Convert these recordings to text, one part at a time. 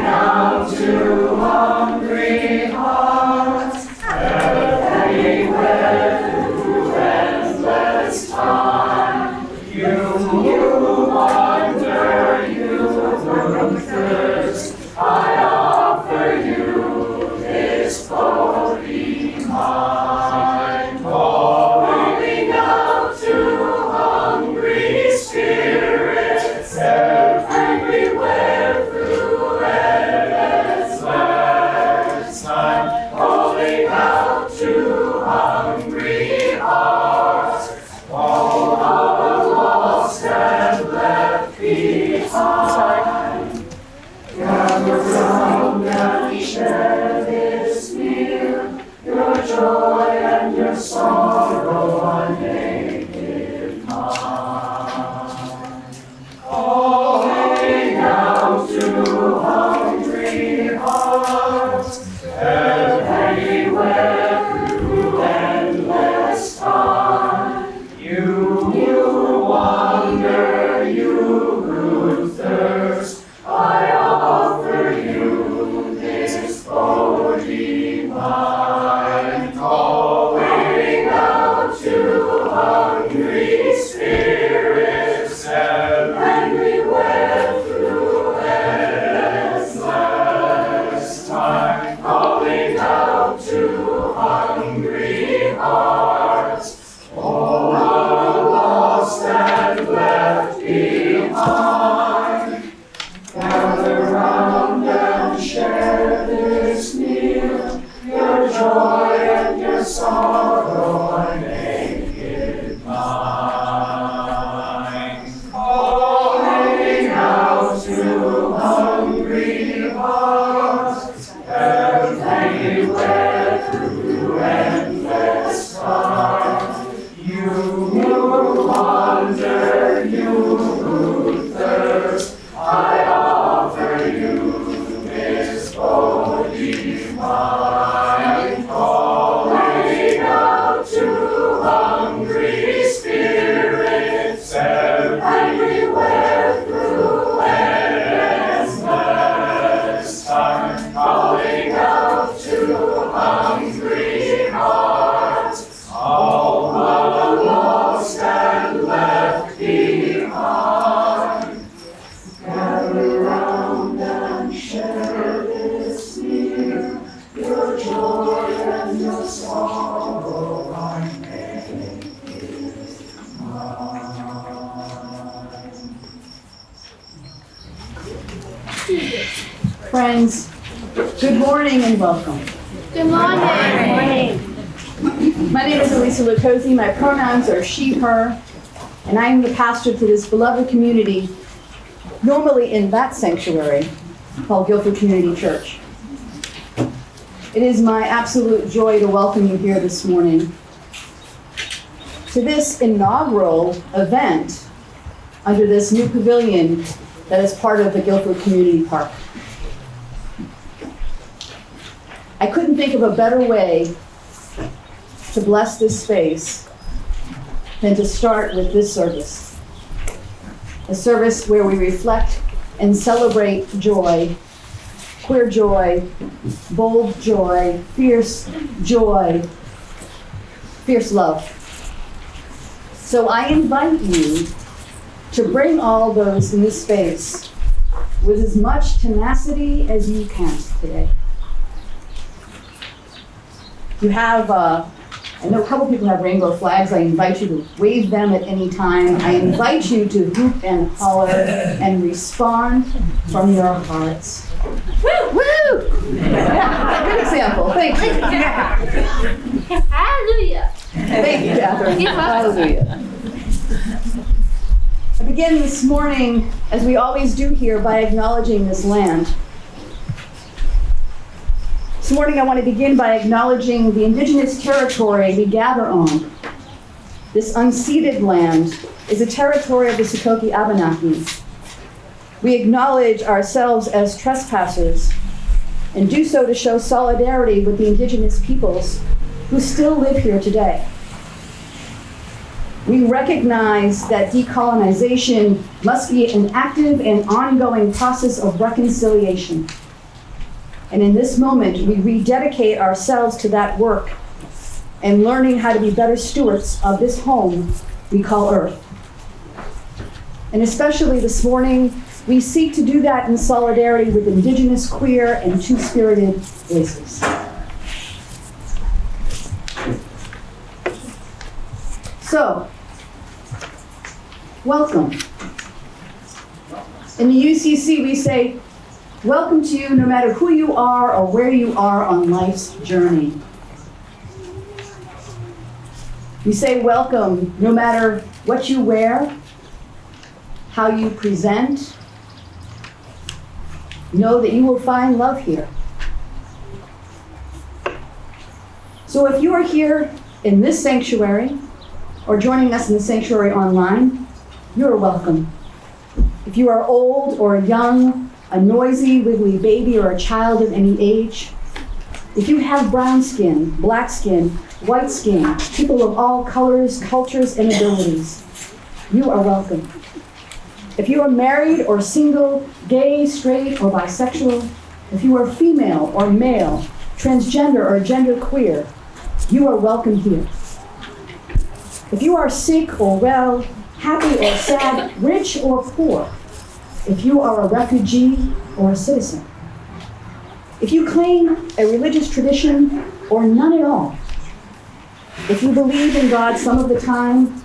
out to hungry hearts, everywhere through endless time. You wonder, you thirst, I offer you this bowl be mine. Calling out to hungry spirits everywhere through endless time. Calling out to hungry hearts, all our lost and left behind. Gather round and share this meal, your joy and your sorrow are naked mine. Calling out to hungry hearts, everywhere through endless time. You wonder, you who thirst, I offer you this bowl be mine. Calling out to hungry spirits everywhere through endless time. Calling out to hungry hearts, all are lost and left behind. Gather round and share this meal, your joy and your sorrow are naked mine. Calling out to hungry hearts, everywhere through endless time. You wonder, you who thirst, I offer you this bowl be mine. Calling out to hungry spirits everywhere through endless time. Calling out to hungry hearts, all are lost and left behind. Gather round and share this meal, your joy and your sorrow are naked mine. Friends, good morning and welcome. Good morning. My name is Elisa Lucosi. My pronouns are she, her, and I am the pastor to this beloved community, normally in that sanctuary called Guilford Community Church. It is my absolute joy to welcome you here this morning to this inaugural event under this new pavilion that is part of the Guilford Community Park. I couldn't think of a better way to bless this space than to start with this service. A service where we reflect and celebrate joy, queer joy, bold joy, fierce love. So I invite you to bring all those in this space with as much tenacity as you can today. You have, I know a couple people have rainbow flags. I invite you to wave them at any time. I invite you to hoop and holler and respond from your hearts. Woo! Woo! Yeah, good example. Thank you. Hallelujah. Thank you, Catherine. Hallelujah. I begin this morning, as we always do here, by acknowledging this land. This morning I want to begin by acknowledging the indigenous territory we gather on. This unceded land is a territory of the Sikoke Abenaki. We acknowledge ourselves as trespassers and do so to show solidarity with the indigenous peoples who still live here today. We recognize that decolonization must be an active and ongoing process of reconciliation. And in this moment, we rededicate ourselves to that work and learning how to be better stewards of this home we call Earth. And especially this morning, we seek to do that in solidarity with Indigenous, queer, and two-spirited voices. So, welcome. In the UCC, we say, welcome to you no matter who you are or where you are on life's journey. We say welcome no matter what you wear, how you present. Know that you will find love here. So if you are here in this sanctuary or joining us in the sanctuary online, you are welcome. If you are old or young, a noisy, wiggly baby or a child of any age, if you have brown skin, black skin, white skin, people of all colors, cultures, and abilities, you are welcome. If you are married or single, gay, straight, or bisexual, if you are female or male, transgender or genderqueer, you are welcome here. If you are sick or well, happy or sad, rich or poor, if you are a refugee or a citizen, if you claim a religious tradition or none at all, if you believe in God some of the time,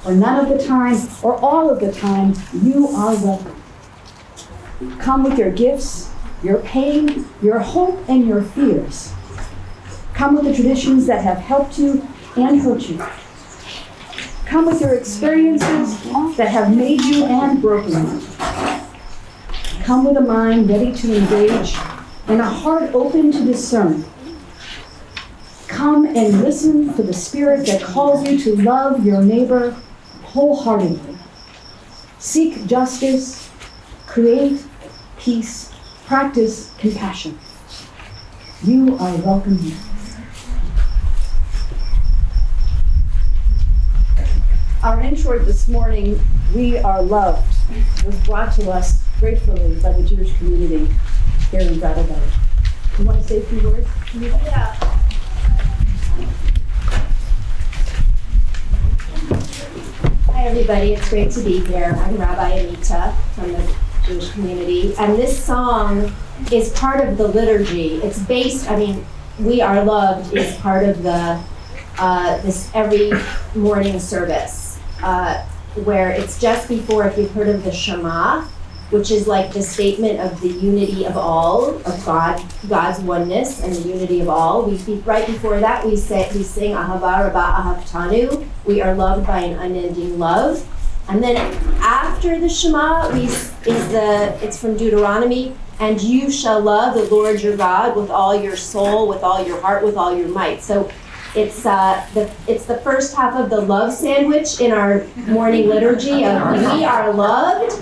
or none of the time, or all of the time, you are welcome. Come with your gifts, your pain, your hope, and your fears. Come with the traditions that have helped you and hurt you. Come with your experiences that have made you and broken you. Come with a mind ready to engage and a heart open to discern. Come and listen for the spirit that calls you to love your neighbor wholeheartedly. Seek justice, create peace, practice compassion. You are welcome here. Our introit this morning, "We Are Loved," was brought to us gratefully by the Jewish community here in Brattleboro. You want to say a few words? Yeah. Hi, everybody. It's great to be here. I'm Rabbi Anita from the Jewish community, and this song is part of the liturgy. It's based, "We Are Loved" is part of the this every morning service, where it's just before, if you've heard of the Shema, which is like the statement of the unity of all, of God's oneness and the unity of all. Right before that, we sing Ahava Rabba Ahavtanu. We are loved by an unending love. And then after the Shema, it's from Deuteronomy, "And you shall love the Lord your God with all your soul, with all your heart, with all your might." So it's the first half of the love sandwich in our morning liturgy of "We are loved."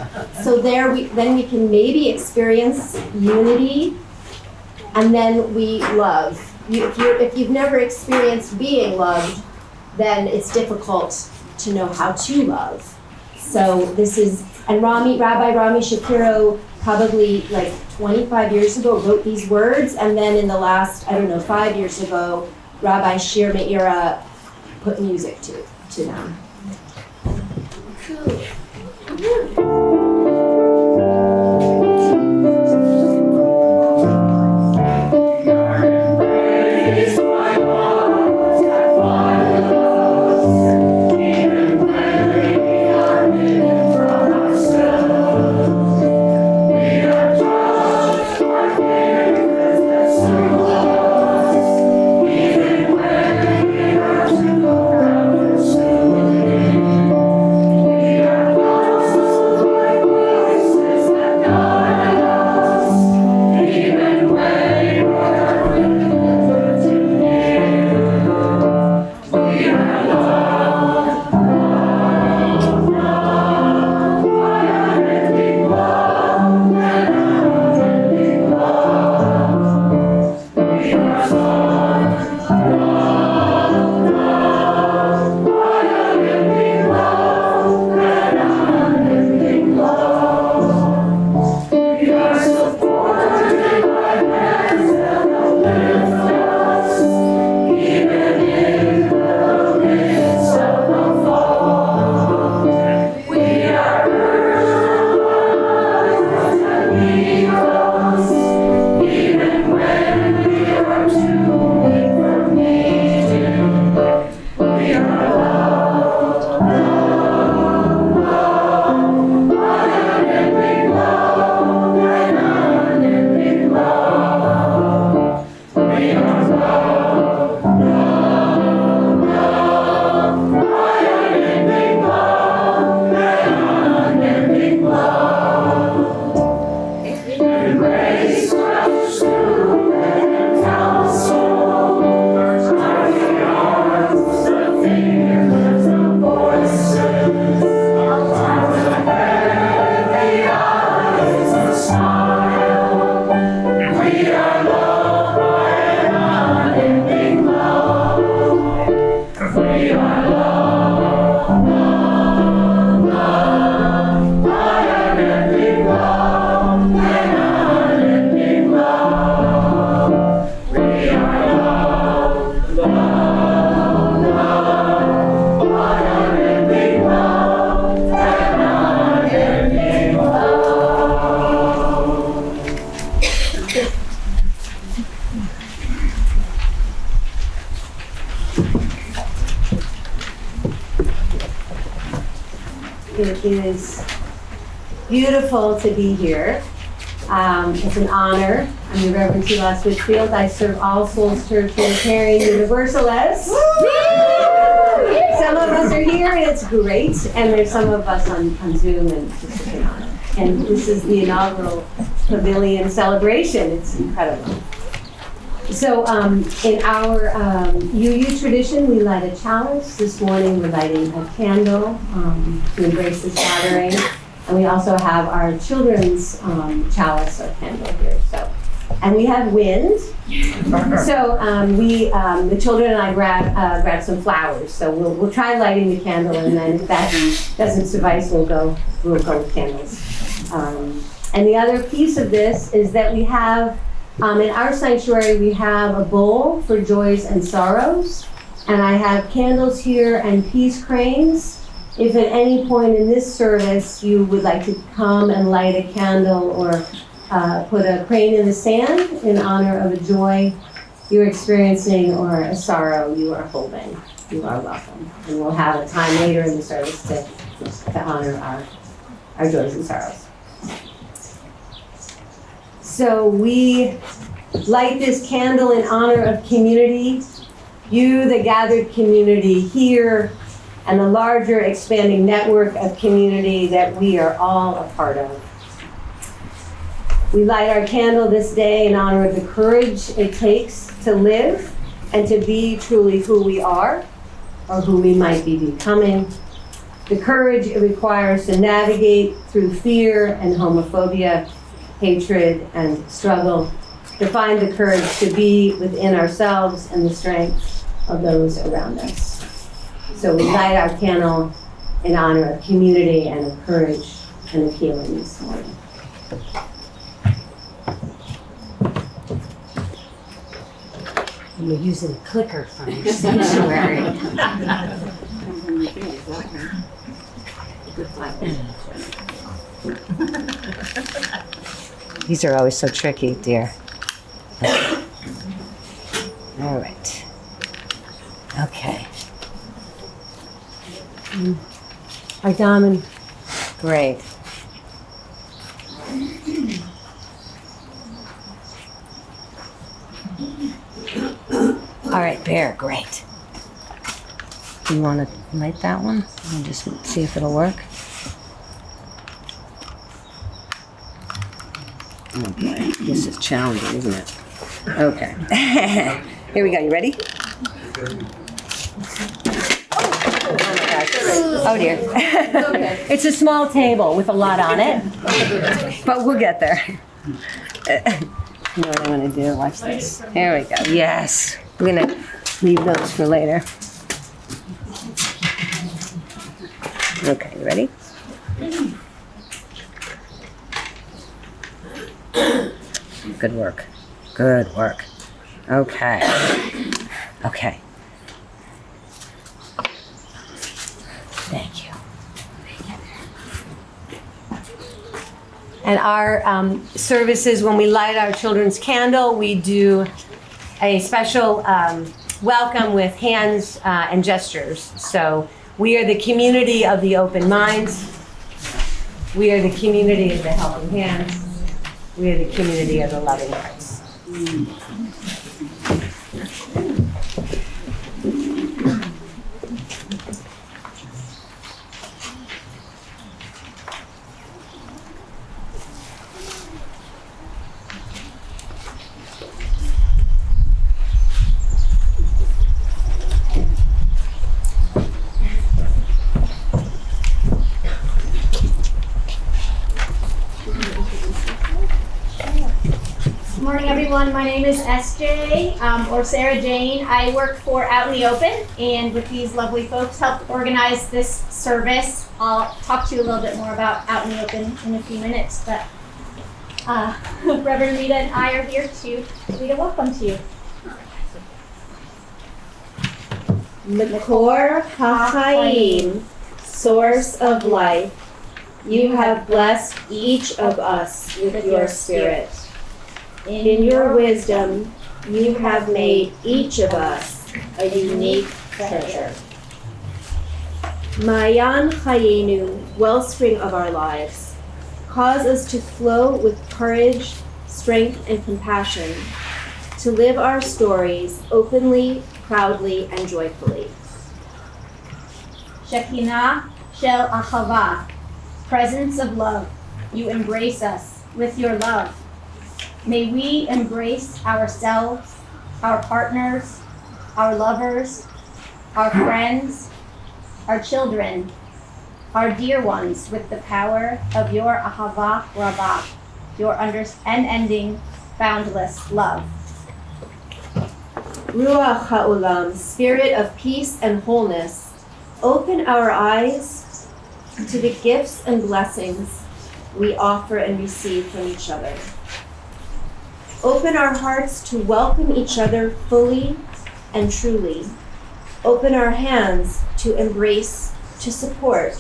So then we can maybe experience unity, and then we love. If you've never experienced being loved, then it's difficult to know how to love. So this is, and Rabbi Rami Shapiro probably like 25 years ago wrote these words, and then in the last, 5 years ago, Rabbi Shir Meira put music to them. It is beautiful to be here. It's an honor. I'm the Reverend T. Whitfield. I serve All Souls Church Unitarian Universalist. Some of us are here, and it's great. And there's some of us on Zoom, and it's just an honor. And this is the inaugural pavilion celebration. It's incredible. So in our UU tradition, we light a chalice. This morning, we're lighting a candle to embrace this gathering. And we also have our children's chalice or candle here. And we have wind. So the children and I grabbed some flowers. So we'll try lighting the candle, and then if that doesn't suffice, we'll go with candles. And the other piece of this is that we have, in our sanctuary, we have a bowl for joys and sorrows. And I have candles here and peace cranes. If at any point in this service you would like to come and light a candle or put a crane in the sand in honor of a joy you're experiencing or a sorrow you are holding, you are welcome. And we'll have a time later in the service to honor our joys and sorrows. So we light this candle in honor of community, you, the gathered community here, and the larger expanding network of community that we are all a part of. We light our candle this day in honor of the courage it takes to live and to be truly who we are or who we might be becoming. The courage it requires to navigate through fear and homophobia, hatred and struggle, to find the courage to be within ourselves and the strength of those around us. So we light our candle in honor of community and of courage and of healing this morning. You're using a clicker from your sanctuary. These are always so tricky, dear. All right. Okay. Hi, Diamond. Great. All right, Bear, great. Do you want to light that one? I'll just see if it'll work. Oh boy, this is challenging, isn't it? Okay. Here we go, you ready? Oh my gosh. Oh dear. It's a small table with a lot on it, but we'll get there. You know what I'm going to do? Watch this. Here we go. Yes. We're going to leave those for later. Okay, you ready? Good work. Good work. Okay. Okay. Thank you. And our services, when we light our children's candle, we do a special welcome with hands and gestures. So we are the community of the open minds. We are the community of the helping hands. We are the community of the loving hearts. Good morning, everyone. My name is SJ, or Sarah Jane. I work for Out in the Open, and with these lovely folks, helped organize this service. I'll talk to you a little bit more about Out in the Open in a few minutes, but Reverend Rita and I are here to lead a welcome to you. Makor HaChaim, source of life, you have blessed each of us with your spirit. In your wisdom, you have made each of us a unique treasure. Ma'ayan Chayenu, wellspring of our lives, cause us to flow with courage, strength, and compassion, to live our stories openly, proudly, and joyfully. Shekinah Shel Ahava, presence of love, you embrace us with your love. May we embrace ourselves, our partners, our lovers, our friends, our children, our dear ones with the power of your Ahava Rabbah, your unending, boundless love. Ruach HaOlam, spirit of peace and wholeness, open our eyes to the gifts and blessings we offer and receive from each other. Open our hearts to welcome each other fully and truly. Open our hands to embrace, to support,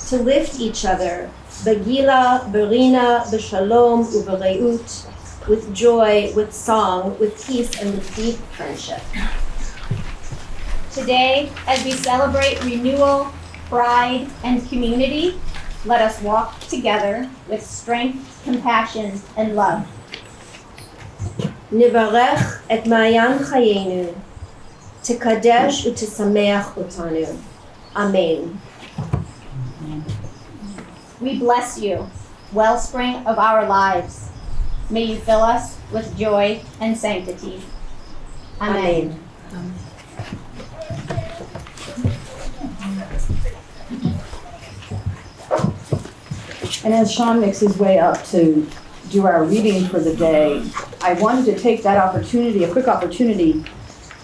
to lift each other, Bagila, Berina, B'Shalom, U'Bereut, with joy, with song, with peace, and with deep friendship. Today, as we celebrate renewal, pride, and community, let us walk together with strength, compassion, and love. Nivarech et Ma'ayan Chayenu, Tekadesh u'Tisameach otanu. Amen. We bless you, wellspring of our lives. May you fill us with joy and sanctity. Amen. And as Sean makes his way up to do our reading for the day, I wanted to take that opportunity, a quick opportunity,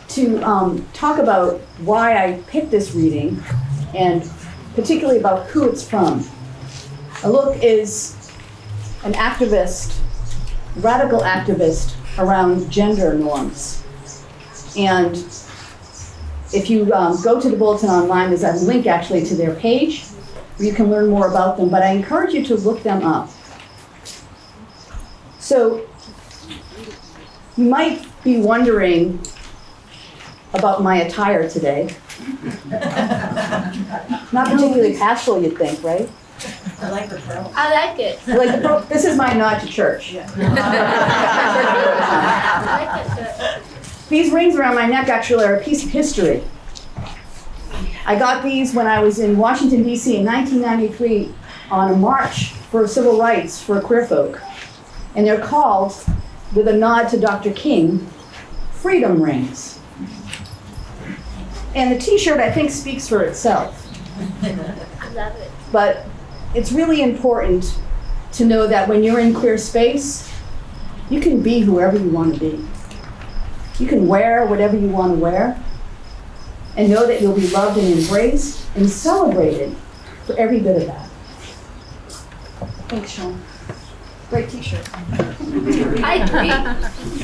to talk about why I picked this reading, and particularly about who it's from. Alok is an activist, radical activist around gender norms. And if you go to the bulletin online, there's a link actually to their page where you can learn more about them, but I encourage you to look them up. So you might be wondering about my attire today. Not particularly pastoral, you'd think, right? I like the pearl. I like it. This is my nod to church. These rings around my neck actually are a piece of history. I got these when I was in Washington, D.C. in 1993 on a march for civil rights for queer folk. And they're called, with a nod to Dr. King, freedom rings. And the t-shirt, I think, speaks for itself. I love it. But it's really important to know that when you're in queer space, you can be whoever you want to be. You can wear whatever you want to wear, and know that you'll be loved and embraced and celebrated for every bit of that. Thanks, Sean. Great t-shirt. I agree.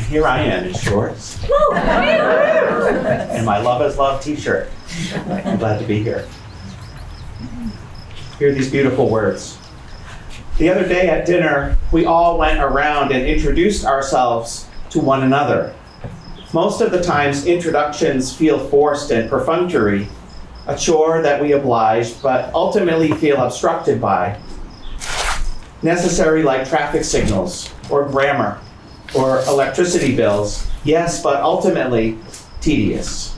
Here I am in shorts. And my Love is Love t-shirt. I'm glad to be here. Hear these beautiful words. The other day at dinner, we all went around and introduced ourselves to one another. Most of the times, introductions feel forced and perfunctory, a chore that we oblige, but ultimately feel obstructed by. Necessary like traffic signals, or grammar, or electricity bills, yes, but ultimately tedious.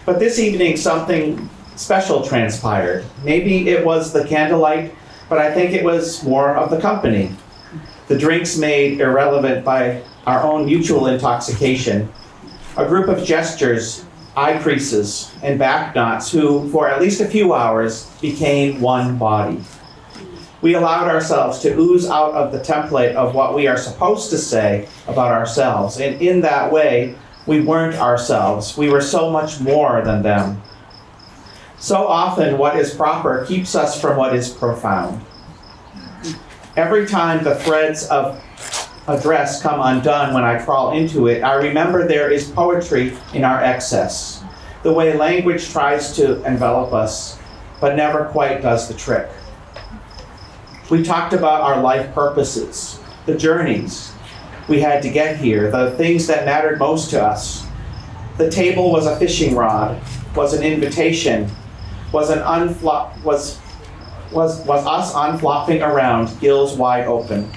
But this evening, something special transpired. Maybe it was the candlelight, but I think it was more of the company. The drinks made irrelevant by our own mutual intoxication. A group of gestures, eye creases, and back knots who, for at least a few hours, became one body. We allowed ourselves to ooze out of the template of what we are supposed to say about ourselves. And in that way, we weren't ourselves. We were so much more than them. So often, what is proper keeps us from what is profound. Every time the threads of a dress come undone when I crawl into it, I remember there is poetry in our excess. The way language tries to envelop us, but never quite does the trick. We talked about our life purposes, the journeys we had to get here, the things that mattered most to us. The table was a fishing rod, was an invitation, was us unflopping around, gills wide open.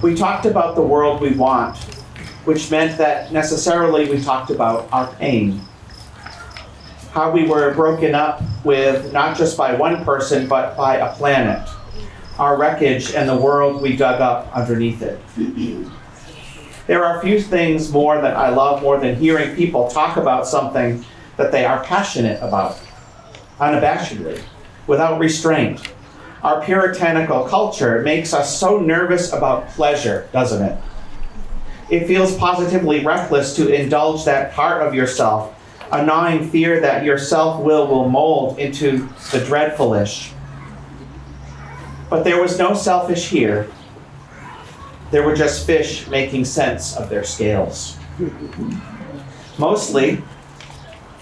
We talked about the world we want, which meant that necessarily we talked about our pain. How we were broken up with not just by one person, but by a planet, our wreckage and the world we dug up underneath it. There are few things more that I love more than hearing people talk about something that they are passionate about, unabashedly, without restraint. Our puritanical culture makes us so nervous about pleasure, doesn't it? It feels positively reckless to indulge that part of yourself, a gnawing fear that your self-will will mold into the dreadfulish. But there was no selfish here. There were just fish making sense of their scales. Mostly,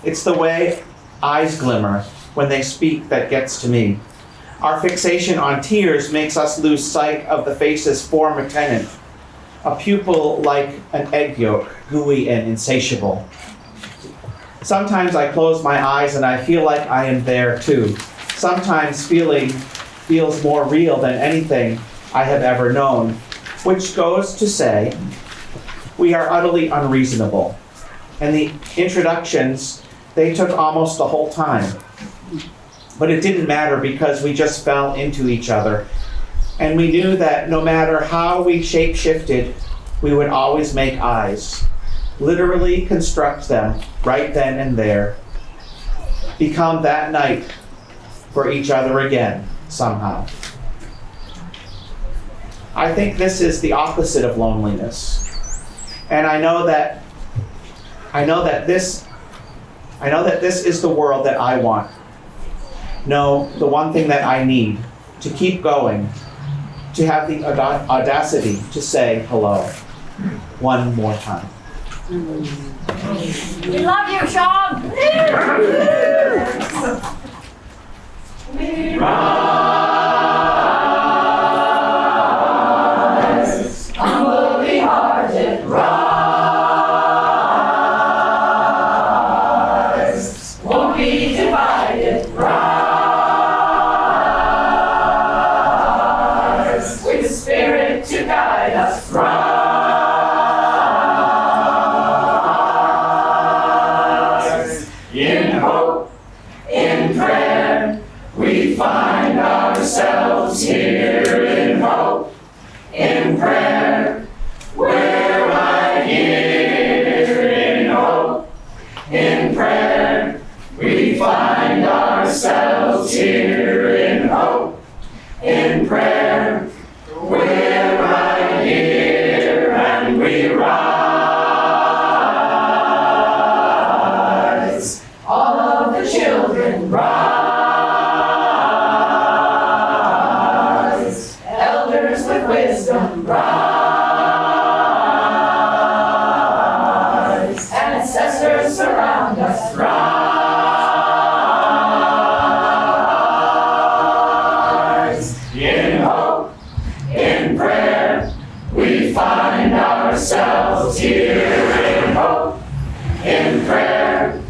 it's the way eyes glimmer when they speak that gets to me. Our fixation on tears makes us lose sight of the face's form attendant, a pupil like an egg yolk, gooey and insatiable. Sometimes I close my eyes and I feel like I am there too. Sometimes feeling feels more real than anything I have ever known, which goes to say we are utterly unreasonable. And the introductions, they took almost the whole time. But it didn't matter because we just fell into each other. And we knew that no matter how we shape-shifted, we would always make eyes. Literally construct them right then and there. Become that night for each other again, somehow. I think this is the opposite of loneliness. And I know that this is the world that I want. No, the one thing that I need to keep going, to have the audacity to say hello one more time. We love you, Sean! Rise, humbly hearted, rise, won't be divided, rise, with the Spirit to guide us, rise. In hope, in prayer, we find ourselves here. In hope, in prayer, we're right here. In hope, in prayer, we find ourselves here. In hope, in prayer, we're right here, and we rise. All of the children rise. Elders with wisdom rise. Ancestors surround us rise. In hope, in prayer, we find ourselves here. In hope, in prayer,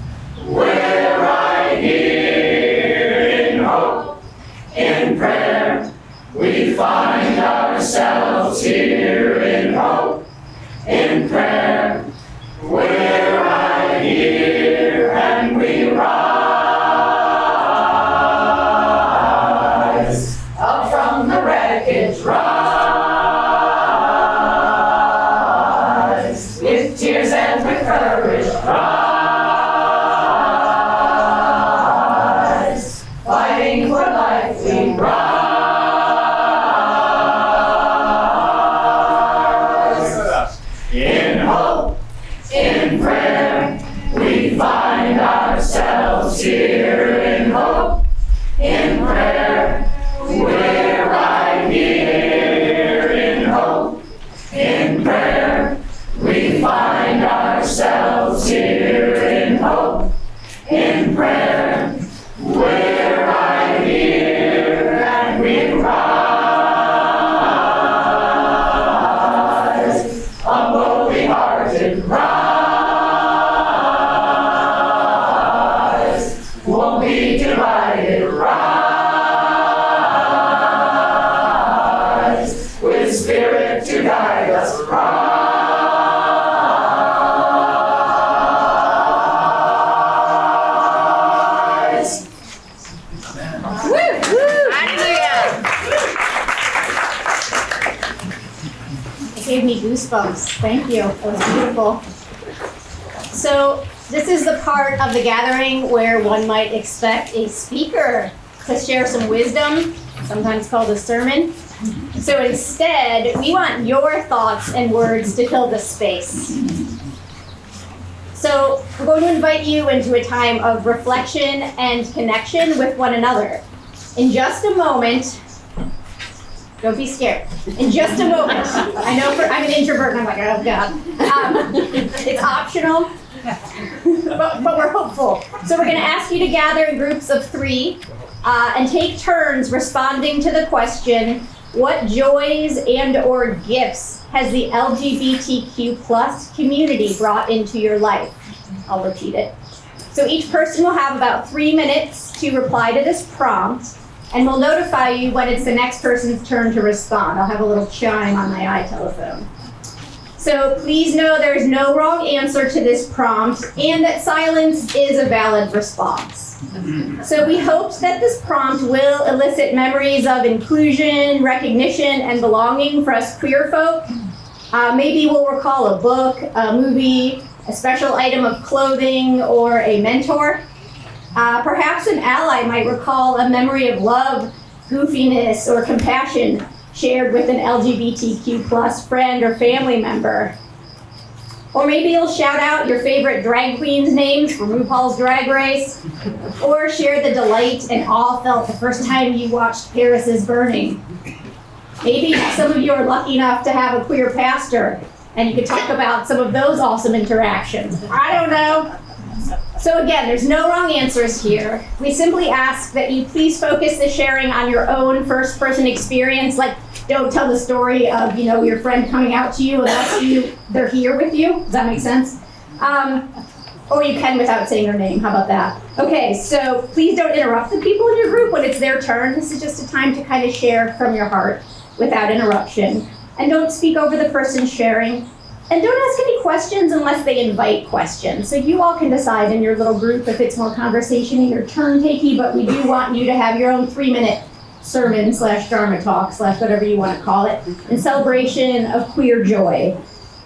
we're right here. In hope, in prayer, we find ourselves here. In hope, in prayer, we're right here, and we rise. Up from the wreckage, rise. With tears and with courage, rise. Fighting for life, we rise. In hope, in prayer, we find ourselves here. In hope, in prayer, we're right here. gave me goosebumps. Thank you. That was beautiful. So this is the part of the gathering where one might expect a speaker to share some wisdom, sometimes called a sermon. So instead, we want your thoughts and words to fill the space. So we're going to invite you into a time of reflection and connection with one another. In just a moment, don't be scared. In just a moment, I know I'm an introvert and I'm like, oh God. It's optional, but we're hopeful. So we're going to ask you to gather in groups of 3 and take turns responding to the question, what joys and or gifts has the LGBTQ plus community brought into your life? I'll repeat it. So each person will have about 3 minutes to reply to this prompt, and we'll notify you when it's the next person's turn to respond. I'll have a little chime on my iTelephone. So please know there's no wrong answer to this prompt, and that silence is a valid response. So we hoped that this prompt will elicit memories of inclusion, recognition, and belonging for us queer folk. Maybe we'll recall a book, a movie, a special item of clothing, or a mentor. Perhaps an ally might recall a memory of love, goofiness, or compassion shared with an LGBTQ plus friend or family member. Or maybe you'll shout out your favorite drag queen's names from RuPaul's Drag Race, or share the delight and awe felt the first time you watched Paris is Burning. Maybe some of you are lucky enough to have a queer pastor, and you could talk about some of those awesome interactions. I don't know. So again, there's no wrong answers here. We simply ask that you please focus the sharing on your own first-person experience. Like, don't tell the story of, your friend coming out to you unless they're here with you. Does that make sense? Or you can without saying their name. How about that? Okay, so please don't interrupt the people in your group when it's their turn. This is just a time to kind of share from your heart without interruption. And don't speak over the person sharing. And don't ask any questions unless they invite questions. So you all can decide in your little group if it's more conversation-y or turn-takey, but we do want you to have your own 3-minute sermon / Dharma talk / whatever you want to call it in celebration of queer joy.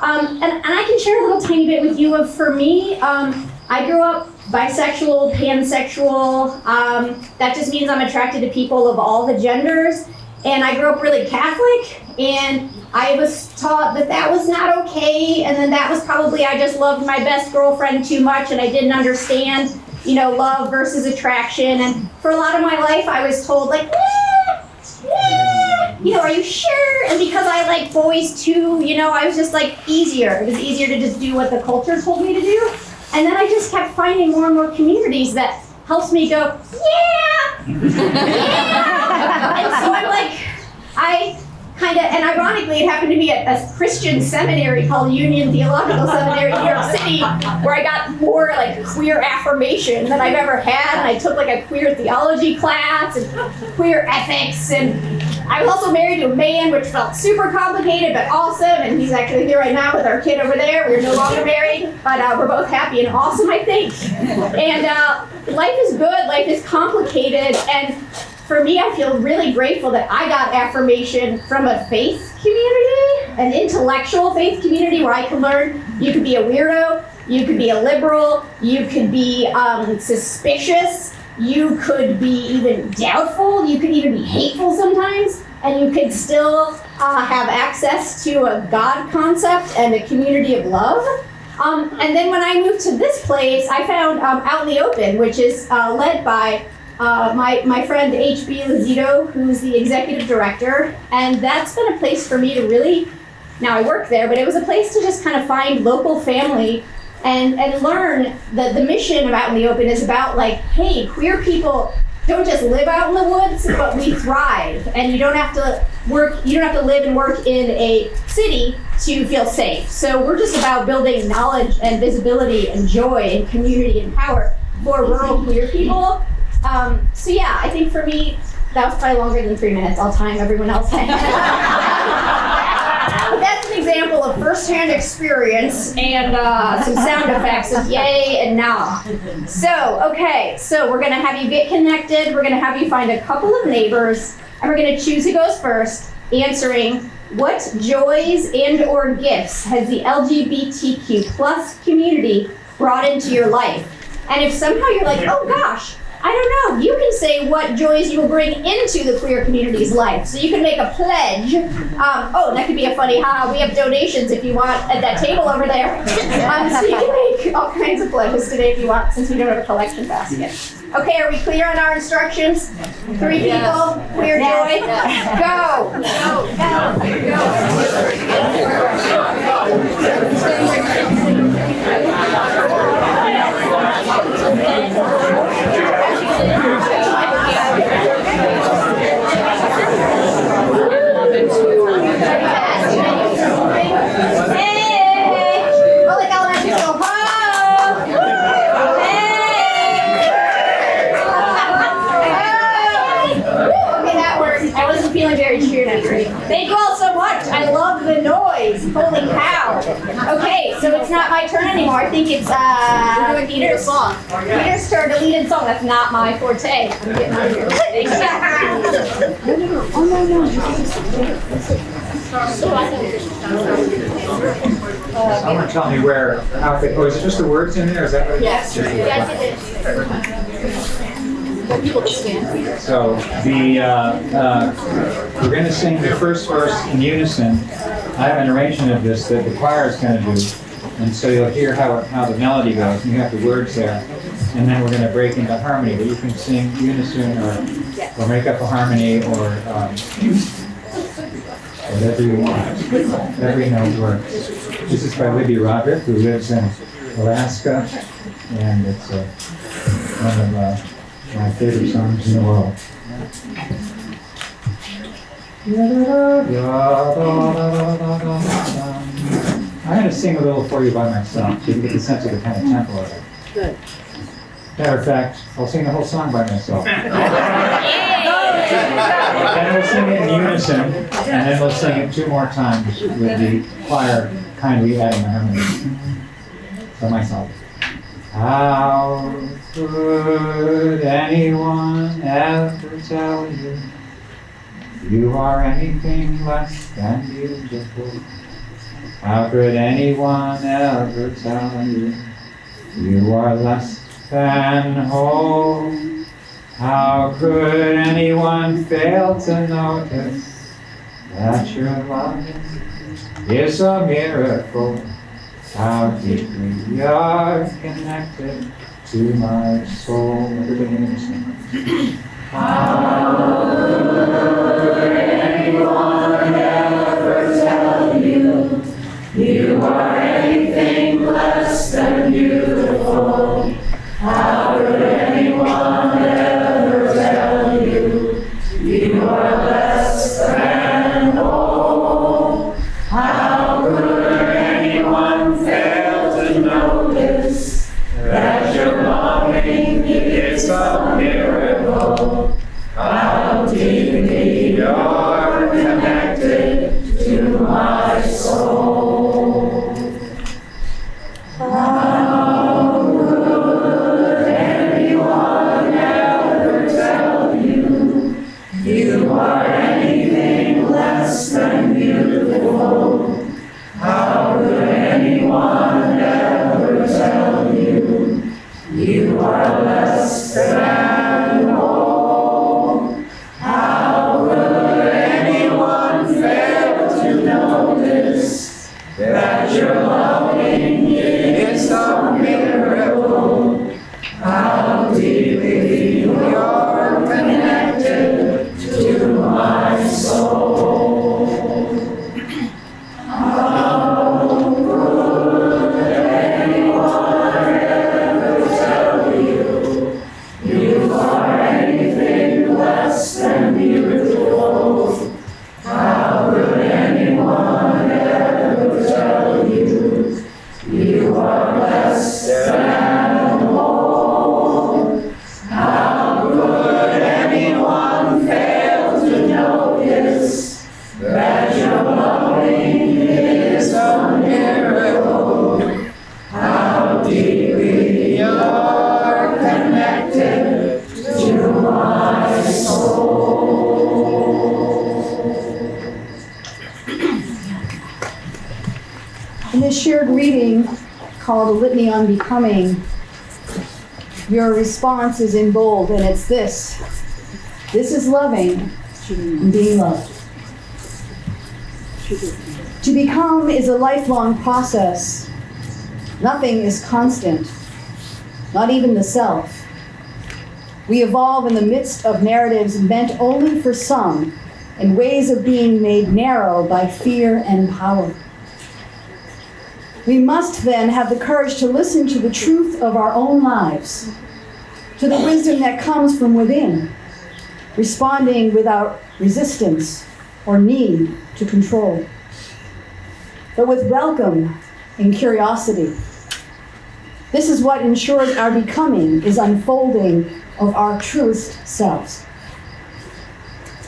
And I can share a little tiny bit with you of, for me, I grew up bisexual, pansexual. That just means I'm attracted to people of all the genders. And I grew up really Catholic, and I was taught that was not okay, and then that was probably I just loved my best girlfriend too much, and I didn't understand, love versus attraction. And for a lot of my life, I was told, are you sure? And because I like boys too, I was just easier. It was easier to just do what the culture told me to do. And then I just kept finding more and more communities that helps me go, yeah! And so I'm and ironically, it happened to be at a Christian seminary called Union Theological Seminary in New York City, where I got more queer affirmation than I've ever had. And I took a queer theology class and queer ethics. And I was also married to a man, which felt super complicated, but awesome. And he's actually here right now with our kid over there. We're no longer married, but we're both happy and awesome, I think. And life is good, life is complicated. And for me, I feel really grateful that I got affirmation from a faith community, an intellectual faith community where I can learn you could be a weirdo, you could be a liberal, you could be suspicious, you could be even doubtful, you could even be hateful sometimes, and you could still have access to a God concept and a community of love. And then when I moved to this place, I found Out in the Open, which is led by my friend H.B. Lazito, who's the executive director, and that's been a place for me to really, now I work there, but it was a place to just kind of find local family and learn that the mission of Out in the Open is about hey, queer people don't just live out in the woods, but we thrive, and you don't have to live and work in a city to feel safe. So we're just about building knowledge and visibility and joy and community and power for rural queer people. So yeah, I think for me, that was probably longer than 3 minutes. I'll time everyone else. But that's an example of firsthand experience and some sound effects of yay and nah. So we're gonna have you get connected. We're gonna have you find a couple of neighbors, And we're going to choose who goes first, answering what joys and or gifts has the LGBTQ plus community brought into your life? And if somehow you're like, oh gosh, I don't know, you can say what joys you will bring into the queer community's life. So you can make a pledge. Oh, that could be a funny, we have donations if you want at that table over there. So you can make all kinds of pledges today if you want, since we don't have a collection basket. Okay, are we clear on our instructions? 3 people, queer joy, go. Thank you all so much. I love the noise. Holy cow. Okay, so it's not my turn anymore. I think it's Peter's song. Peter's turn to lead in song. That's not my forte. I'm getting out of here. Someone tell me how is it just the words in there? Is that what it is? Yes. Yes, it is. So we're going to sing the first verse in unison. I have an arrangement of this that the choir is going to do, and so you'll hear how the melody goes, and you have the words there, and then we're going to break into harmony. But you can sing unison or make up a harmony or whatever you want. Every note works. This is by Libby Roderick, who lives in Alaska, and it's one of my favorite songs in the world. I'm going to sing a little for you by myself so you can get the sense of the kind of tempo of it. Good. Matter of fact, I'll sing the whole song by myself. Then we'll sing it in unison, and then we'll sing it 2 more times with the choir kindly adding the harmony. For myself. How could anyone ever tell you you are anything less than beautiful? How could anyone ever tell you you are less than whole? How could anyone fail to notice that your love is a miracle? How deeply you're connected to my soul. Everybody sing. How could anyone ever tell you you are anything less than beautiful? How could anyone ever tell you you are less than whole? How could anyone fail to notice that your longing is a miracle? How deeply you're this shared reading called A Litany on Becoming, your response is in bold, and it's this. This is loving and being loved. To become is a lifelong process. Nothing is constant, not even the self. We evolve in the midst of narratives meant only for some, and ways of being made narrow by fear and power. We must then have the courage to listen to the truth of our own lives, to the wisdom that comes from within, responding without resistance or need to control, but with welcome and curiosity. This is what ensures our becoming is unfolding of our truest selves.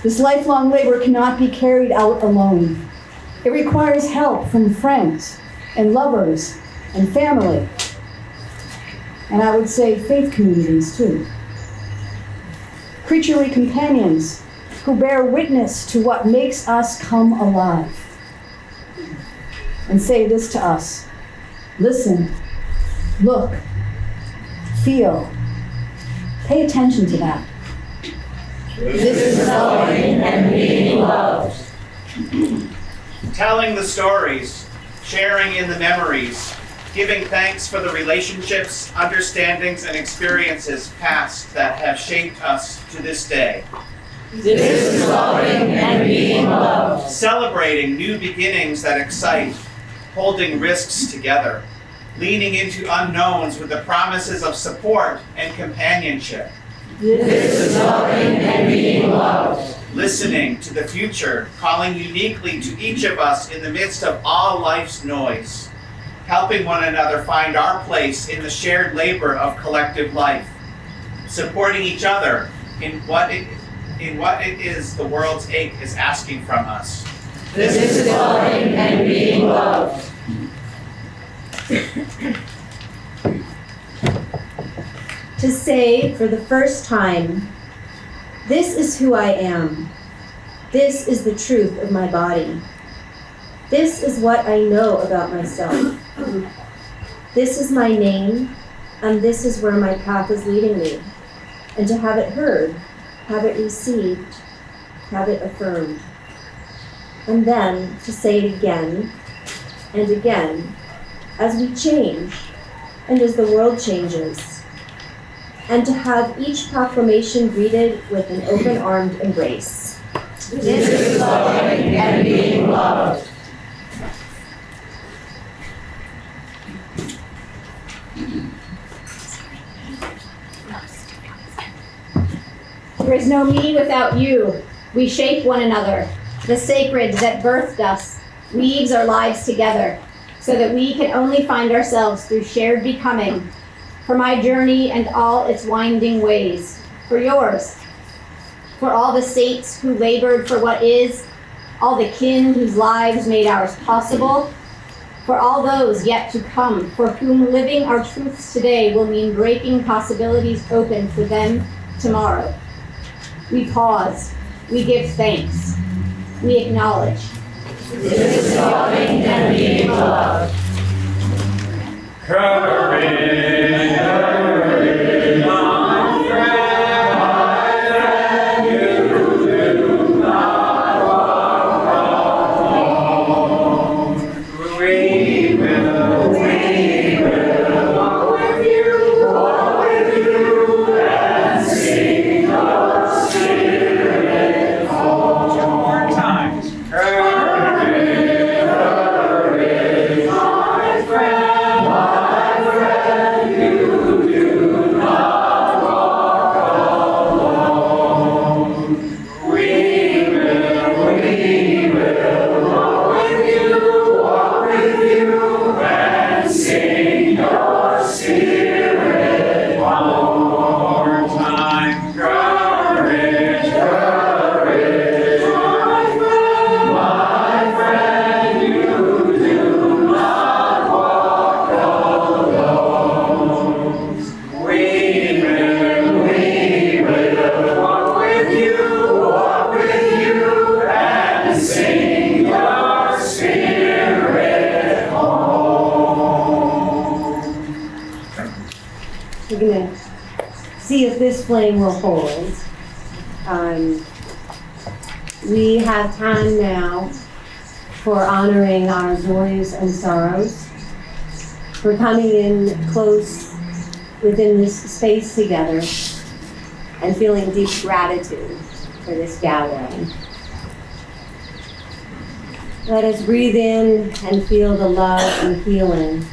This lifelong labor cannot be carried out alone. It requires help from friends and lovers and family, and I would say faith communities too. Creaturely companions who bear witness to what makes us come alive and say this to us: listen, look, feel, pay attention to that. This is loving and being loved. Telling the stories, sharing in the memories, giving thanks for the relationships, understandings, and experiences past that have shaped us to this day. This is loving and being loved. Celebrating new beginnings that excite, holding risks together, leaning into unknowns with the promises of support and companionship. This is loving and being loved. Listening to the future, calling uniquely to each of us in the midst of all life's noise. Helping one another find our place in the shared labor of collective life. Supporting each other in what it is the world's ache is asking from us. This is loving and being loved. To say for the first time, this is who I am. This is the truth of my body. This is what I know about myself. This is my name, and this is where my path is leading me. And to have it heard, have it received, have it affirmed. And then to say it again and again as we change and as the world changes. And to have each proclamation greeted with an open-armed embrace. This is loving and being loved. There is no me without you. We shape one another. The sacred that birthed us weaves our lives together so that we can only find ourselves through shared becoming. For my journey and all its winding ways. For yours. For all the saints who labored for what is. All the kin whose lives made ours possible. For all those yet to come, for whom living our truths today will mean breaking possibilities open for them tomorrow. We pause. We give thanks. We acknowledge. This is loving and being loved. Courage, courage, my friend, you do not walk alone. We will walk with you, and sing your spirit home. 2 more times. Courage, courage, my friend. Sing your spirit home. see if this flame will hold. We have time now for honoring our joys and sorrows, for coming in close within this space together and feeling deep gratitude for this gathering. Let us breathe in and feel the love and healing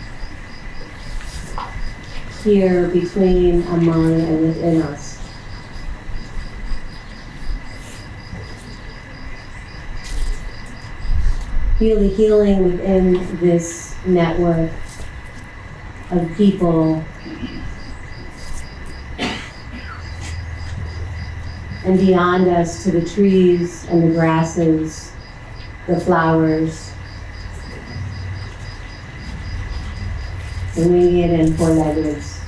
here between, among, and within us. Feel the healing within this network of people and beyond us to the trees and the grasses, the flowers, the winged and four-leggeds,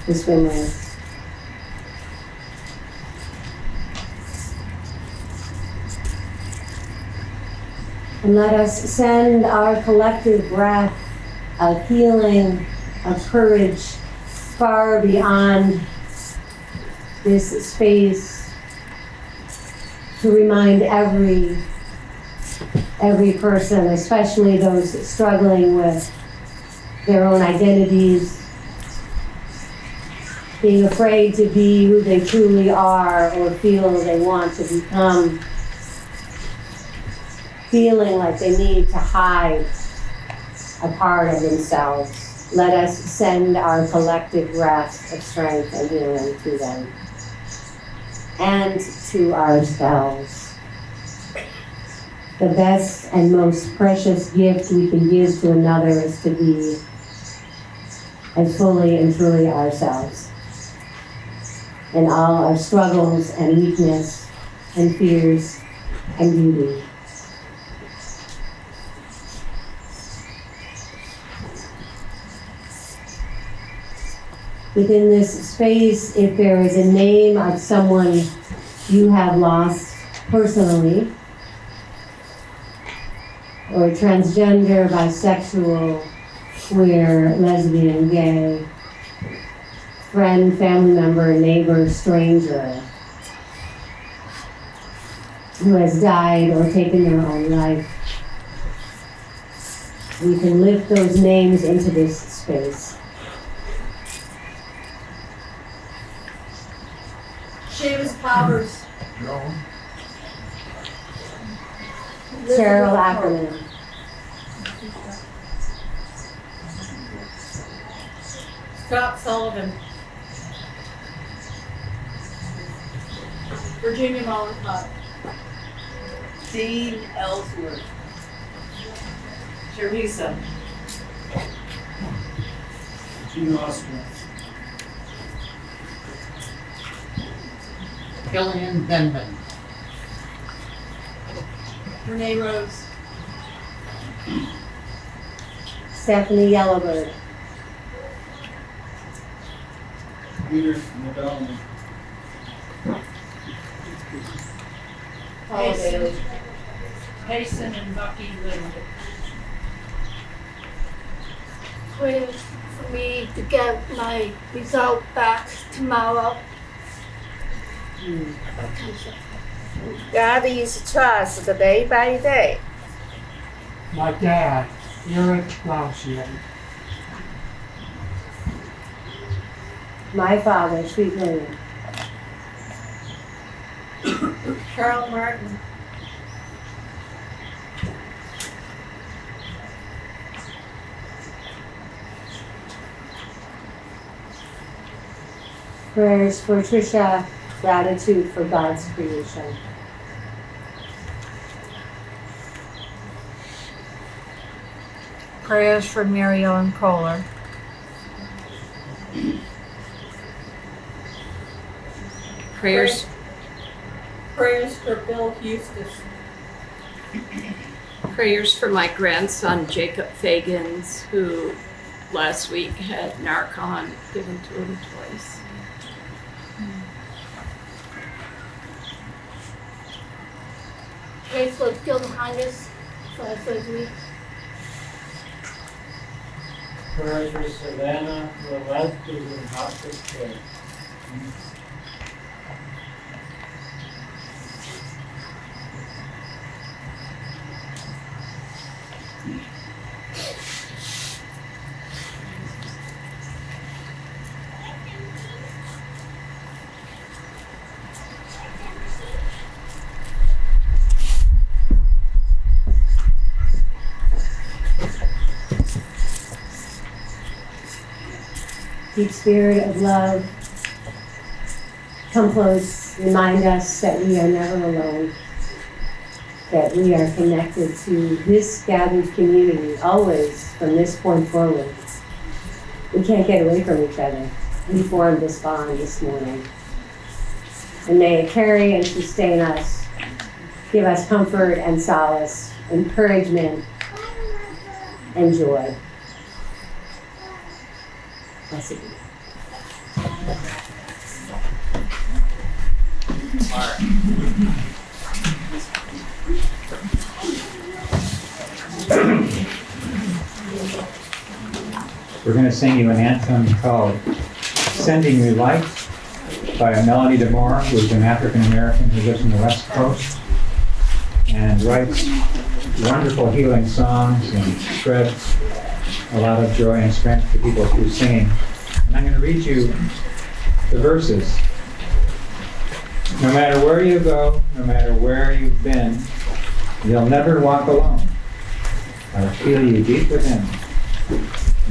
the swimmers. And let us send our collective breath of healing, of courage, far beyond this space to remind every person, especially those struggling with their own identities, being afraid to be who they truly are or feel they want to become, feeling like they need to hide a part of themselves. Let us send our collective breath of strength and healing to them and to ourselves. The best and most precious gift we can give to another is to be as fully and truly ourselves in all our struggles and weakness and fears and beauty. Within this space, if there is a name of someone you have lost personally, or transgender, bisexual, queer, lesbian, gay, friend, family member, neighbor, stranger, who has died or taken their own life, we can lift those names into this space. Seamus Powers. Cheryl Ackerman. Scott Sullivan. Virginia Mollenkott. Dean Ellsworth. Teresa. Gene Osborne. Gillian Denman. Renee Rose. Stephanie Yellowbird. Peter Nadal. Paula Bailey. Payson and Bucky Lind. Waiting for me to get my result back tomorrow. God is trust day by day. My dad, Eric Lausian. My father, Sweet William. Carl Martin. Prayers for Tricia, gratitude for God's creation. Prayers for Mary Ellen Kohler. Prayers for Bill Eustace. Prayers for my grandson Jacob Fagans, who last week had Narcan given to him twice. Pray for Gil Highness for her surgery. Prayers for Savannah Willett, who's in hospice care. Deep Spirit of love, come close, remind us that we are never alone, that we are connected to this gathered community always from this point forward. We can't get away from each other. We formed this bond this morning. And may it carry and sustain us, give us comfort and solace, encouragement and joy. Blessed be. We're going to sing you an anthem called Sending You Light by Melody DeMore, who's an African American who lives on the West Coast and writes wonderful healing songs and spreads a lot of joy and strength to people through singing. And I'm going to read you the verses. No matter where you go, no matter where you've been, you'll never walk alone. I will feel you deep within.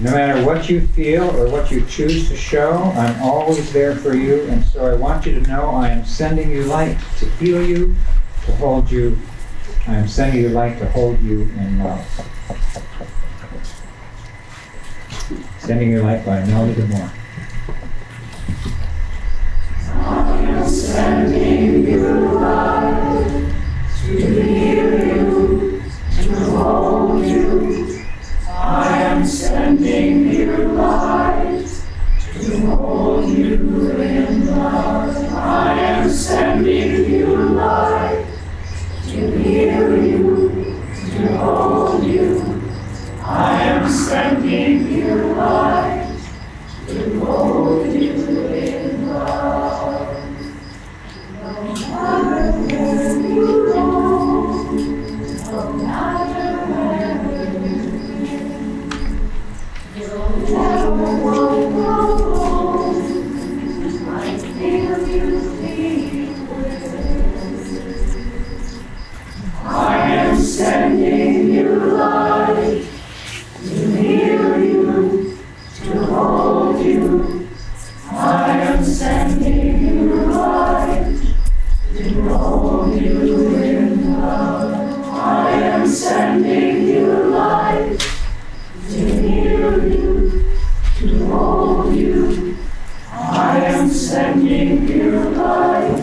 No matter what you feel or what you choose to show, I'm always there for you, and so I want you to know I am sending you light to heal you, to hold you. I am sending you light to hold you in love. Sending You Light by Melody DeMore. I am sending you light to heal you, to hold you. I am sending you light to hold you in love. I am sending you light to heal you, to hold you. I am sending you light to hold you in love. No matter where you go, no matter where you've been, you'll never walk alone. I feel you deep within. I am sending you light to heal you, to hold you. I am sending you light to hold you in love. I am sending you light to heal you, to hold you. I am sending you light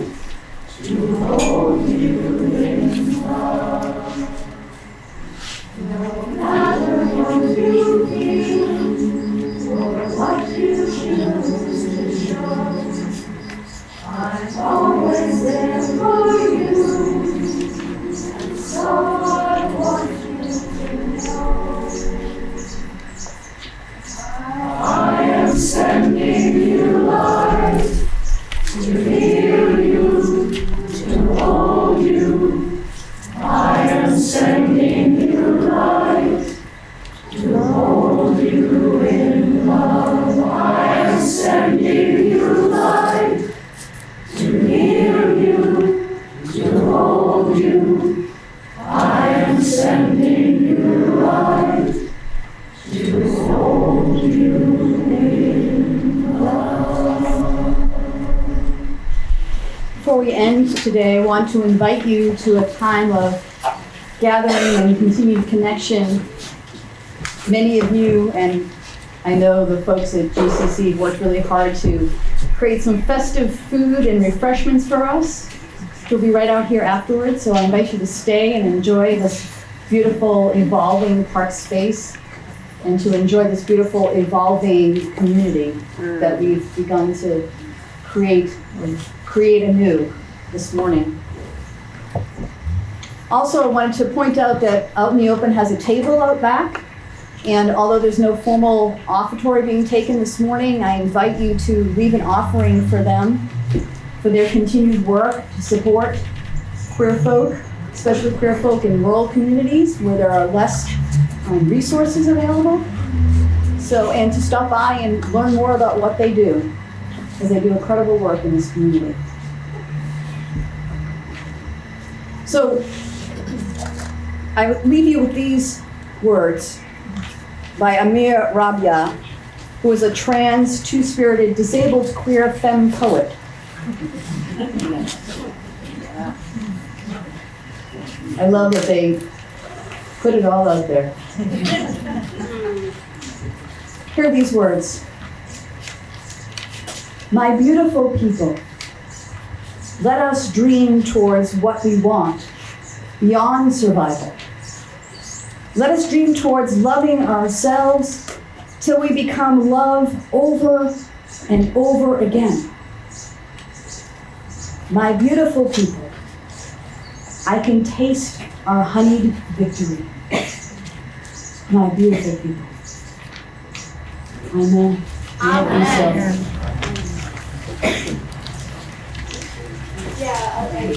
to hold you in love. No matter what you feel or what you choose to show, I'm always there for you, and so I want you to know. I am sending you light to heal you, to hold you. I am sending you light to hold you in love. I am sending you light to heal you, to hold you. I am sending you light to hold you in love. Before we end today, I want to invite you to a time of gathering and continued connection. Many of you, and I know the folks at GCC worked really hard to create some festive food and refreshments for us. You'll be right out here afterwards, so I invite you to stay and enjoy this beautiful, evolving park space and to enjoy this beautiful, evolving community that we've begun to create anew this morning. Also, I wanted to point out that Out in the Open has a table out back. And although there's no formal offertory being taken this morning, I invite you to leave an offering for them, for their continued work to support queer folk, especially queer folk in rural communities where there are less resources available. So, and to stop by and learn more about what they do, because they do incredible work in this community. So, I would leave you with these words by Amir Rabia, who is a trans, two-spirited, disabled, queer femme poet. I love that they put it all out there. Hear these words. My beautiful people, let us dream towards what we want, beyond survival. Let us dream towards loving ourselves till we become love over and over again. My beautiful people, I can taste our honeyed victory. My beautiful people. Amen. Amen. Yeah, okay.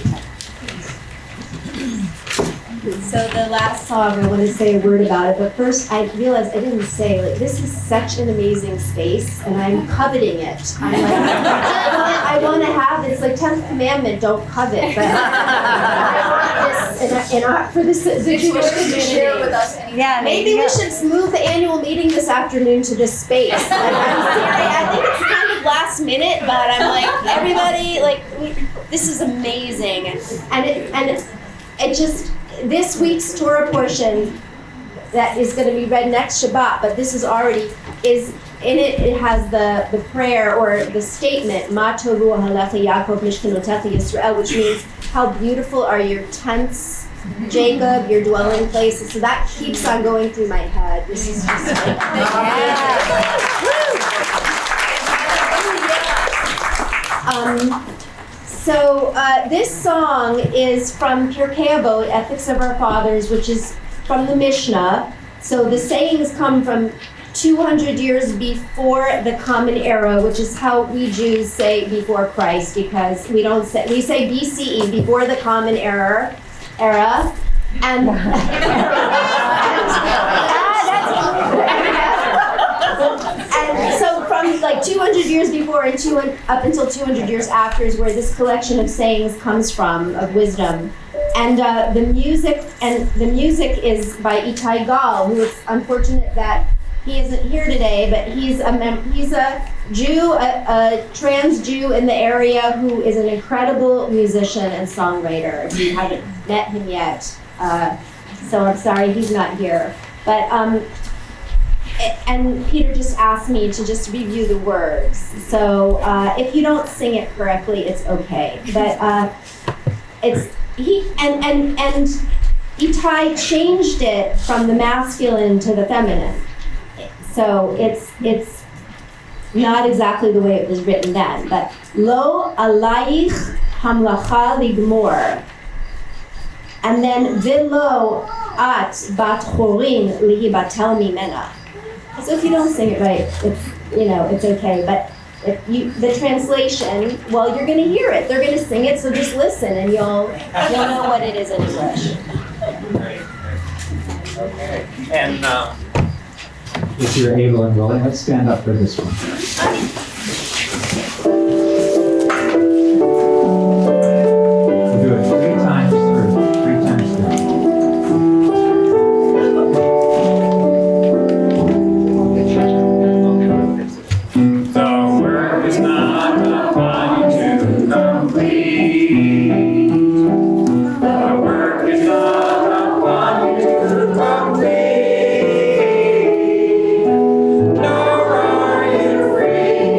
So the last song, I want to say a word about it, but first I realized I didn't say, like, this is such an amazing space, and I'm coveting it. I'm like, I want to have this, like 10th commandment, don't covet, but I want this for this Jewish community. Share with us anything. Yeah, maybe we should move the annual meeting this afternoon to this space. Like, I'm serious. I think it's kind of last minute, but I'm like, everybody, like, this is amazing, and it just. This week's Torah portion that is going to be read next Shabbat, but this is already, is in it, it has the prayer or the statement, Ma tovu halecha Yaakov mishkanotecha Yisrael, which means how beautiful are your tents, Jacob, your dwelling places. So that keeps on going through my head. This is just like, So this song is from Pirkei Avot, Ethics of Our Fathers, which is from the Mishnah. So the sayings come from 200 years before the Common Era, which is how we Jews say before Christ, because we say BCE, before the Common Era, and and so from like 200 years before and up until 200 years after is where this collection of sayings comes from, of wisdom. And the music is by Itai Gal, who is unfortunate that he isn't here today, but he's a Jew, a trans Jew in the area who is an incredible musician and songwriter. If you haven't met him yet, so I'm sorry he's not here. But and Peter just asked me to just review the words. So if you don't sing it correctly, it's okay. But it's and Itai changed it from the masculine to the feminine. So it's not exactly the way it was written then. But lo alayich hamlacha ligmor, and then velo at bat chorin lihibatel mimena. So if you don't sing it right, it's okay. But the translation, well, you're going to hear it. They're going to sing it, so just listen, and you'll know what it is in English. Okay. And If you're able and willing, let's stand up for this one. We'll do it 3 times through, 3 times through. The work is not upon you to complete. The work is not upon you to complete. Nor are you free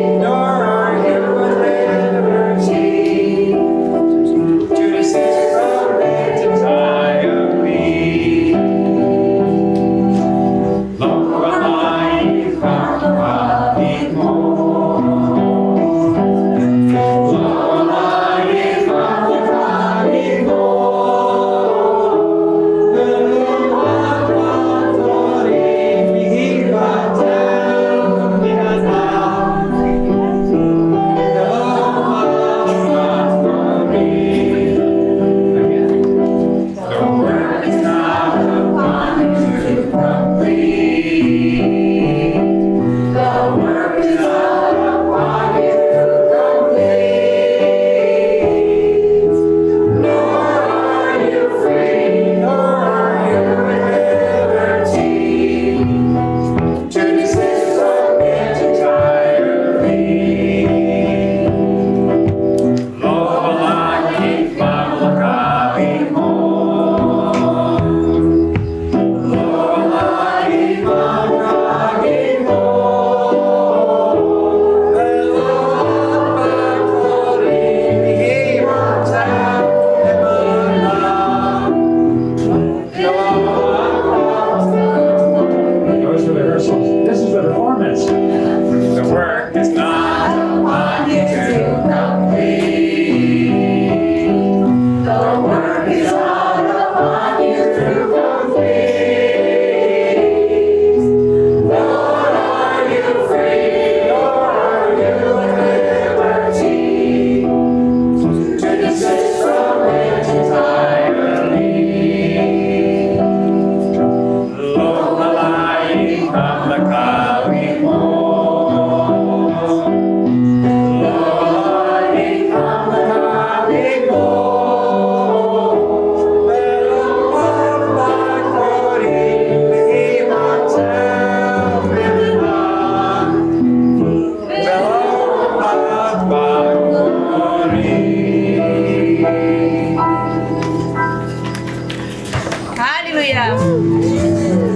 promise. The work is not upon you to complete. The work is not upon you to complete. Lord, are you free, or are you at liberty to desist from it entirely? Lo, the lying from the cloudy moon. Lo, lying from the cloudy moon. Let a love like glory keep on telling on. Let a love like glory. Hallelujah.